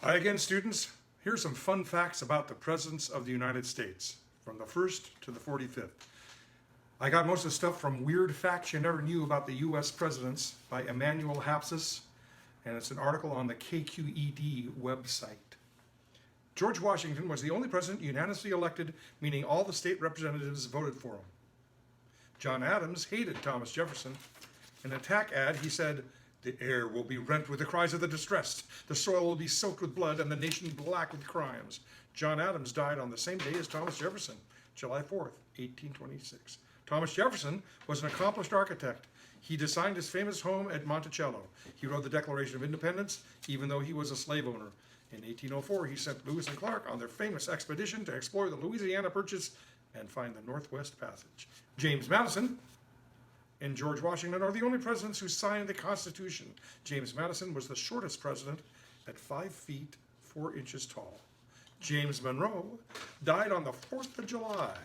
Hi again, students. Here's some fun facts about the Presidents of the United States, from the 1st to the 45th. I got most of the stuff from Weird Facts You Never Knew About the U.S. Presidents by Emmanuel Hapsis, and it's an article on the KQED website. George Washington was the only president unanimously elected, meaning all the state representatives voted for him. John Adams hated Thomas Jefferson. In an attack ad, he said, "The air will be rent with the cries of the distressed. The soil will be soaked with blood and the nation black with crimes." John Adams died on the same day as Thomas Jefferson, July 4th, 1826. Thomas Jefferson was an accomplished architect. He designed his famous home at Monticello. He wrote the Declaration of Independence, even though he was a slave owner. In 1804, he sent Lewis and Clark on their famous expedition to explore the Louisiana Purchase and find the Northwest Passage. James Madison and George Washington are the only presidents who signed the Constitution. James Madison was the shortest president at 5 feet 4 inches tall. James Monroe died on the 4th of July.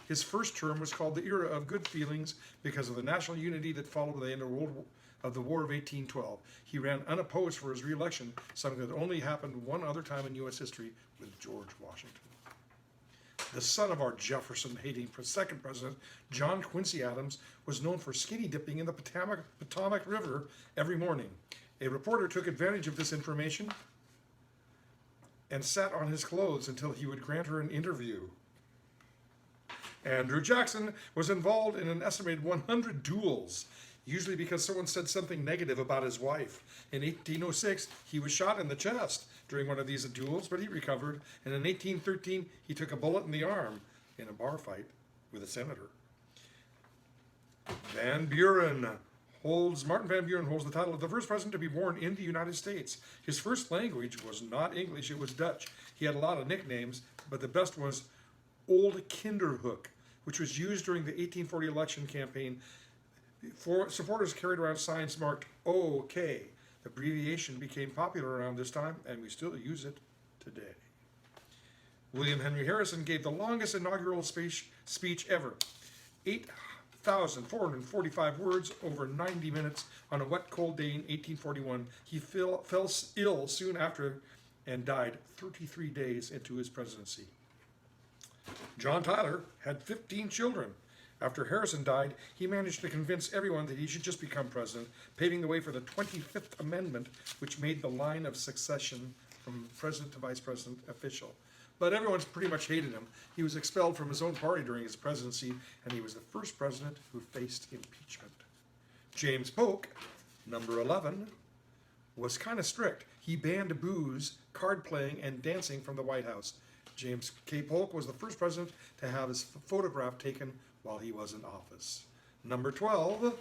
His first term was called the Era of Good Feelings because of the national unity that followed the end of the War of 1812. He ran unopposed for his re-election, something that only happened one other time in U.S. history with George Washington. The son of our Jefferson-hating second president, John Quincy Adams, was known for skinny dipping in the Potomac River every morning. A reporter took advantage of this information and sat on his clothes until he would grant her an interview. Andrew Jackson was involved in an estimated 100 duels, usually because someone said something negative about his wife. In 1806, he was shot in the chest during one of these duels, but he recovered. And in 1813, he took a bullet in the arm in a bar fight with a senator. Martin Van Buren holds the title of the first president to be born in the United States. His first language was not English, it was Dutch. He had a lot of nicknames, but the best was Old Kinderhook, which was used during the 1840 election campaign. Supporters carried around signs marked OK. The abbreviation became popular around this time, and we still use it today. William Henry Harrison gave the longest inaugural speech ever, 8,445 words over 90 minutes on a wet, cold day in 1841. He fell ill soon after and died 33 days into his presidency. John Tyler had 15 children. After Harrison died, he managed to convince everyone that he should just become president, paving the way for the 25th Amendment, which made the line of succession from president to vice president official. But everyone pretty much hated him. He was expelled from his own party during his presidency, and he was the first president who faced impeachment. James Polk, number 11, was kind of strict. He banned booze, card playing, and dancing from the White House. James K. Polk was the first president to have his photograph taken while he was in office. Number 12,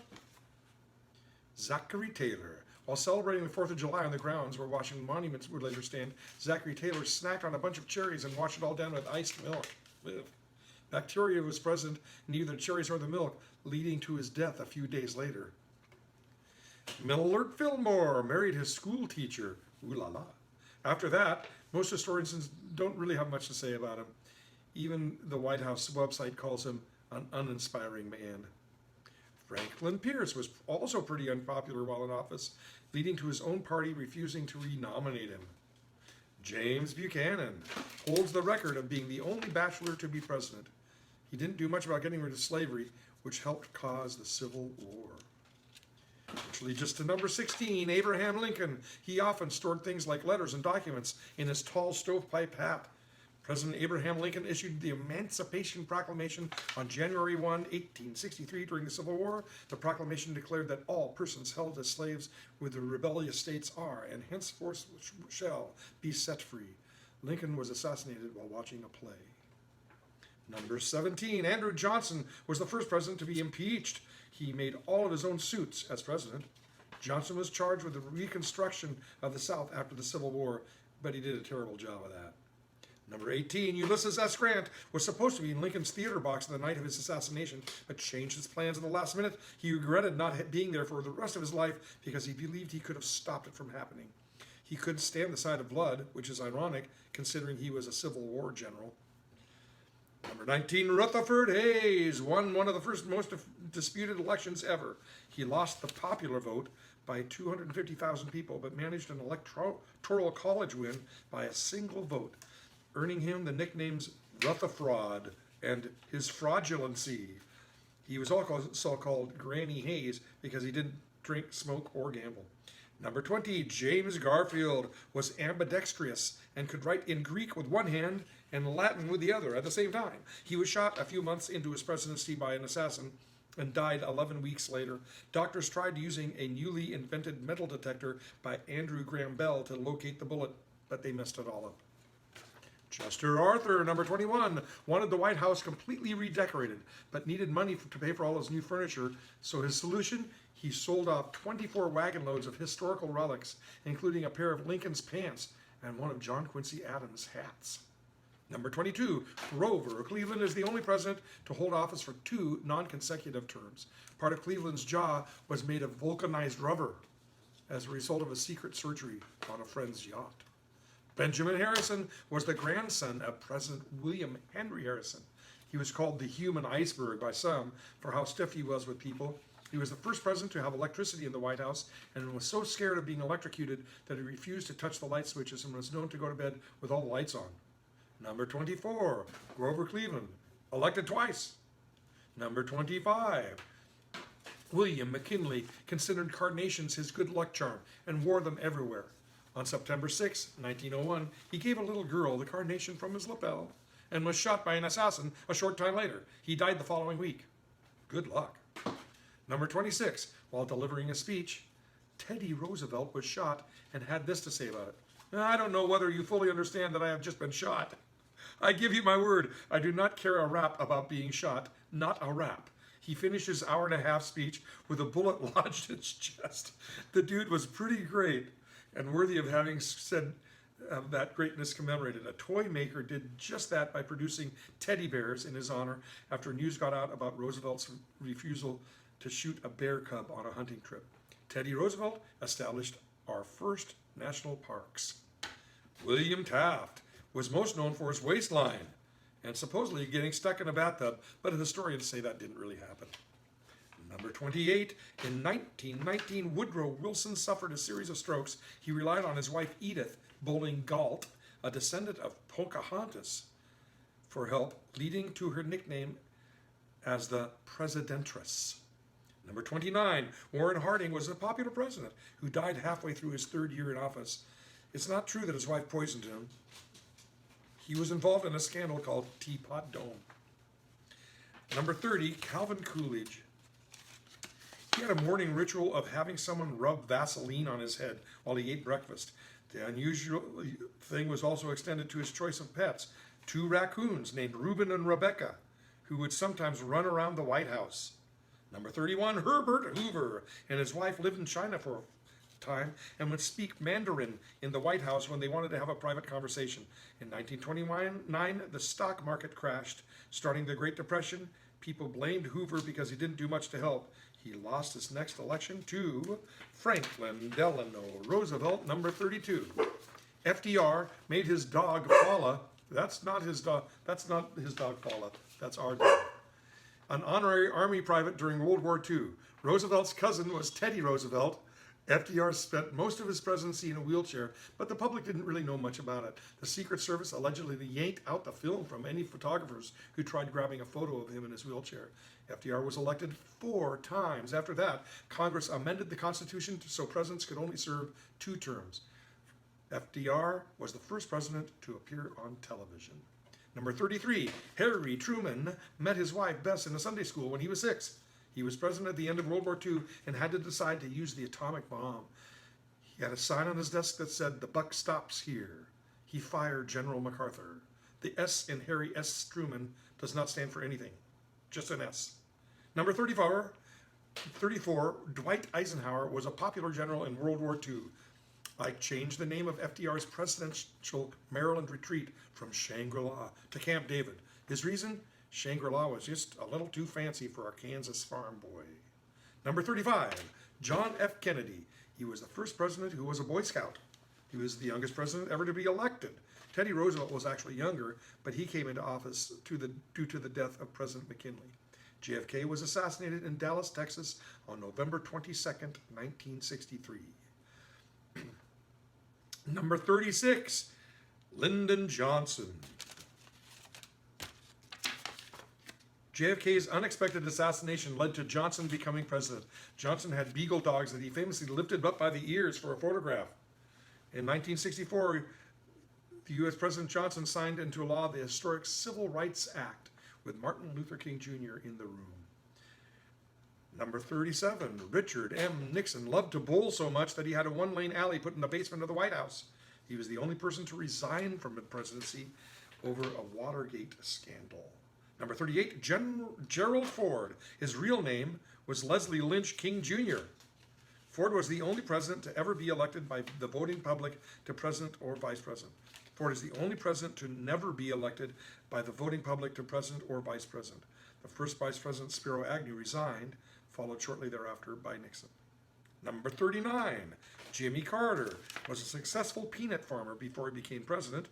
Zachary Taylor. While celebrating the 4th of July on the grounds where Washington monuments would later stand, Zachary Taylor snacked on a bunch of cherries and washed it all down with iced milk. Bacteria was present in neither the cherries nor the milk, leading to his death a few days later. Millard Fillmore married his school teacher. Ooh la la. After that, most historians don't really have much to say about him. Even the White House website calls him an uninspiring man. Franklin Pierce was also pretty unpopular while in office, leading to his own party refusing to renominate him. James Buchanan holds the record of being the only bachelor to be president. He didn't do much about getting rid of slavery, which helped cause the Civil War. Which leads us to number 16, Abraham Lincoln. He often stored things like letters and documents in his tall stovepipe hat. President Abraham Lincoln issued the Emancipation Proclamation on January 1, 1863 during the Civil War. The proclamation declared that all persons held as slaves with the rebellious states are and henceforth shall be set free. Lincoln was assassinated while watching a play. Number 17, Andrew Johnson was the first president to be impeached. He made all of his own suits as president. Johnson was charged with the reconstruction of the South after the Civil War, but he did a terrible job of that. Number 18, Ulysses S. Grant was supposed to be in Lincoln's theater box the night of his assassination, but changed his plans at the last minute. He regretted not being there for the rest of his life because he believed he could have stopped it from happening. He couldn't stand the sight of blood, which is ironic considering he was a Civil War general. Number 19, Rutherford Hayes won one of the first most disputed elections ever. He lost the popular vote, by 250,000 people, but managed an electoral college win by a single vote, earning him the nicknames Rutherford and his fraudulency. He was also called Granny Hayes because he didn't drink, smoke, or gamble. Number 20, James Garfield was ambidextrous and could write in Greek with one hand and Latin with the other at the same time. He was shot a few months into his presidency by an assassin and died 11 weeks later. Doctors tried using a newly invented metal detector by Andrew Graham Bell to locate the bullet, but they messed it all up. Chester Arthur, number 21, wanted the White House completely redecorated, but needed money to pay for all his new furniture. So his solution, he sold off 24 wagon loads of historical relics, including a pair of Lincoln's pants and one of John Quincy Adams' hats. Number 22, Grover Cleveland is the only president to hold office for 2 non-consecutive terms. Part of Cleveland's jaw was made of vulcanized rubber as a result of a secret surgery on a friend's yacht. Benjamin Harrison was the grandson of President William Henry Harrison. He was called the human iceberg by some for how stiff he was with people. He was the first president to have electricity in the White House and was so scared of being electrocuted that he refused to touch the light switches and was known to go to bed with all the lights on. Number 24, Grover Cleveland, elected twice. Number 25, William McKinley considered carnations his good luck charm and wore them everywhere. On September 6, 1901, he gave a little girl the carnation from his lapel and was shot by an assassin a short time later. He died the following week. Good luck. Number 26, while delivering a speech, Teddy Roosevelt was shot and had this to say about it. I don't know whether you fully understand that I have just been shot. I give you my word, I do not care a rap about being shot, not a rap. He finished his hour-and-a-half speech with a bullet lodged in his chest. The dude was pretty great and worthy of having said that greatness commemorated. A toy maker did just that by producing teddy bears in his honor after news got out about Roosevelt's refusal to shoot a bear cub on a hunting trip. Teddy Roosevelt established our first national parks. William Taft was most known for his waistline and supposedly getting stuck in a bathtub, but historians say that didn't really happen. Number 28, in 1919, Woodrow Wilson suffered a series of strokes. He relied on his wife Edith Bowling Galt, a descendant of Pocahontas, for help, leading to her nickname as the Presidentress. Number 29, Warren Harding was a popular president who died halfway through his 3rd year in office. It's not true that his wife poisoned him. He was involved in a scandal called Teapot Dome. Number 30, Calvin Coolidge. He had a morning ritual of having someone rub Vaseline on his head while he ate breakfast. The unusual thing was also extended to his choice of pets, 2 raccoons named Reuben and Rebecca, who would sometimes run around the White House. Number 31, Herbert Hoover and his wife lived in China for a time and would speak Mandarin in the White House when they wanted to have a private conversation. In 1929, the stock market crashed, starting the Great Depression. People blamed Hoover because he didn't do much to help. He lost his next election to Franklin Delano Roosevelt, number 32. FDR made his dog Paula. That's not his dog Paula. That's our dog. An honorary Army private during World War II. Roosevelt's cousin was Teddy Roosevelt. FDR spent most of his presidency in a wheelchair, but the public didn't really know much about it. The Secret Service allegedly yanked out the film from any photographers who tried grabbing a photo of him in his wheelchair. FDR was elected 4 times. After that, Congress amended the Constitution so presidents could only serve 2 terms. FDR was the first president to appear on television. Number 33, Harry Truman met his wife Bess in a Sunday school when he was 6. He was president at the end of World War II and had to decide to use the atomic bomb. He had a sign on his desk that said, "The buck stops here." He fired General MacArthur. The S in Harry S. Truman does not stand for anything, just an S. Number 34, Dwight Eisenhower was a popular general in World War II. I changed the name of FDR's presidential Maryland retreat from Shangri-La to Camp David. His reason? Shangri-La was just a little too fancy for a Kansas farm boy. Number 35, John F. Kennedy. He was the first president who was a Boy Scout. He was the youngest president ever to be elected. Teddy Roosevelt was actually younger, but he came into office due to the death of President McKinley. JFK was assassinated in Dallas, Texas on November 22nd, 1963. Number 36, Lyndon Johnson. JFK's unexpected assassination led to Johnson becoming president. Johnson had beagle dogs that he famously lifted up by the ears for a photograph. In 1964, the U.S. President Johnson signed into law the historic Civil Rights Act with Martin Luther King Jr. in the room. Number 37, Richard M. Nixon loved to bowl so much that he had a one-lane alley put in the basement of the White House. He was the only person to resign from the presidency over a Watergate scandal. Number 38, Gerald Ford. His real name was Leslie Lynch King Jr. Ford was the only president to ever be elected by the voting public to president or vice president. Ford is the only president to never be elected by the voting public to president or vice president. The first vice president, Spiro Agnew, resigned, followed shortly thereafter by Nixon. Number 39, Jimmy Carter was a successful peanut farmer before he became president.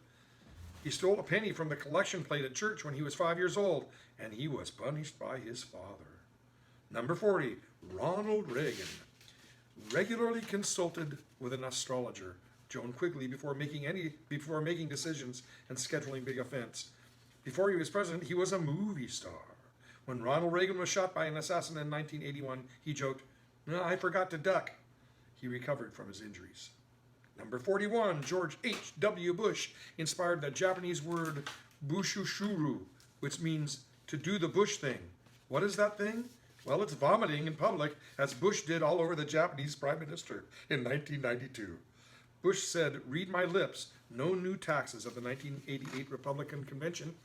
He stole a penny from the collection plate at church when he was 5 years old, and he was punished by his father. Number 40, Ronald Reagan regularly consulted with an astrologer, Joan Quigley, before making decisions and scheduling big events. Before he was president, he was a movie star. When Ronald Reagan was shot by an assassin in 1981, he joked, "No, I forgot to duck." He recovered from his injuries. Number 41, George H.W. Bush inspired the Japanese word bushushuru, which means to do the Bush thing. What is that thing? Well, it's vomiting in public, as Bush did all over the Japanese prime minister in 1992. Bush said, "Read my lips, no new taxes" at the 1988 Republican convention,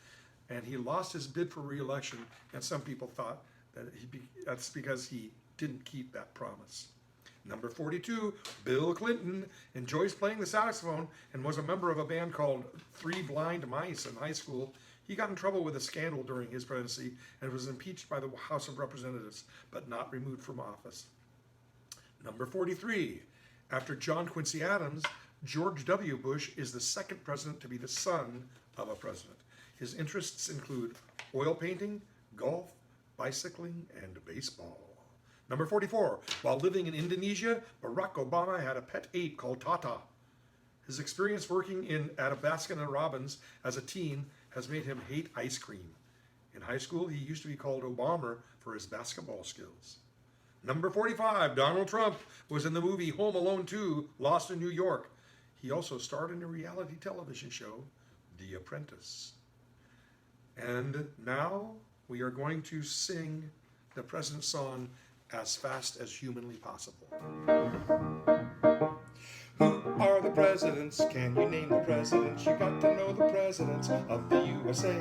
and he lost his bid for re-election, and some people thought that that's because he didn't keep that promise. Number 42, Bill Clinton enjoys playing the saxophone and was a member of a band called Three Blind Mice in high school. He got in trouble with a scandal during his presidency and was impeached by the House of Representatives, but not removed from office. Number 43, after John Quincy Adams, George W. Bush is the second president to be the son of a president. His interests include oil painting, golf, bicycling, and baseball. Number 44, while living in Indonesia, Barack Obama had a pet ape called Tata. His experience working at a Baskin & Robbins as a teen has made him hate ice cream. In high school, he used to be called Obama for his basketball skills. Number 45, Donald Trump was in the movie Home Alone 2, Lost in New York. He also starred in a reality television show, The Apprentice. And now we are going to sing the President's song as fast as humanly possible. Who are the presidents? Can you name the presidents? You got to know the presidents of the USA.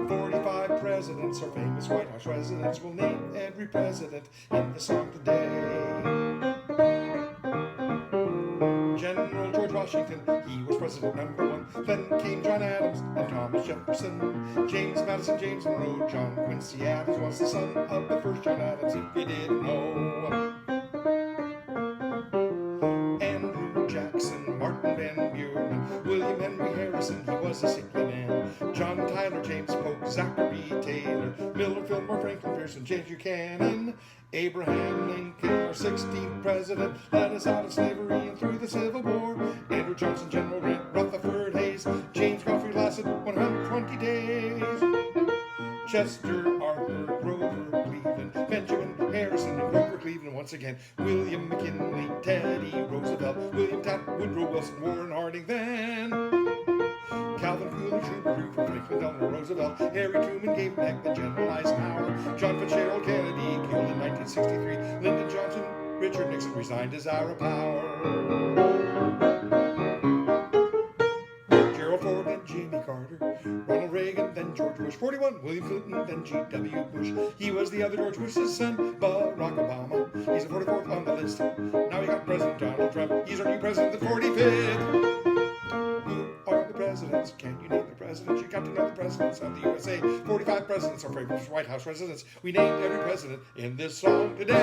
45 presidents are famous White House residents. We'll name every president in the song today. General George Washington, he was president number one. Then came John Adams and Thomas Jefferson. James Madison, James Monroe, John Quincy Adams was the son of the first John Adams, if you didn't know. Andrew Jackson, Martin Van Buren, William Henry Harrison, he was a saintly man. John Tyler, James Polk, Zachary Taylor, Miller, Fillmore, Franklin Pierce, James Buchanan. Abraham Lincoln, our 16th president, led us out of slavery and through the Civil War. Andrew Johnson, General Grant, Rutherford Hayes, James Garfield lasted 120 days. Chester, Arthur, Grover, Cleveland, Benjamin Harrison, and Grover Cleveland once again. William McKinley, Teddy Roosevelt, William Taft, Woodrow Wilson, Warren Harding then. Calvin Coolidge, Hoover, Hoover, Franklin Delano Roosevelt, Harry Truman, Gabe Beck, the General Eisenhower, John Fitzgerald Kennedy, killed in 1963, Lyndon Johnson, Richard Nixon resigned his hour of power. Gerald Ford, then Jimmy Carter, Ronald Reagan, then George Bush, 41, William Clinton, then G.W. Bush. He was the other George Bush's son, Barack Obama. He's the 44th on the list. Now we got President Donald Trump. He's our new president, the 45th. Presidents. Can you name the presidents? You got to know the presidents of the USA. 45 presidents are famous White House residents. We named every president in this song today.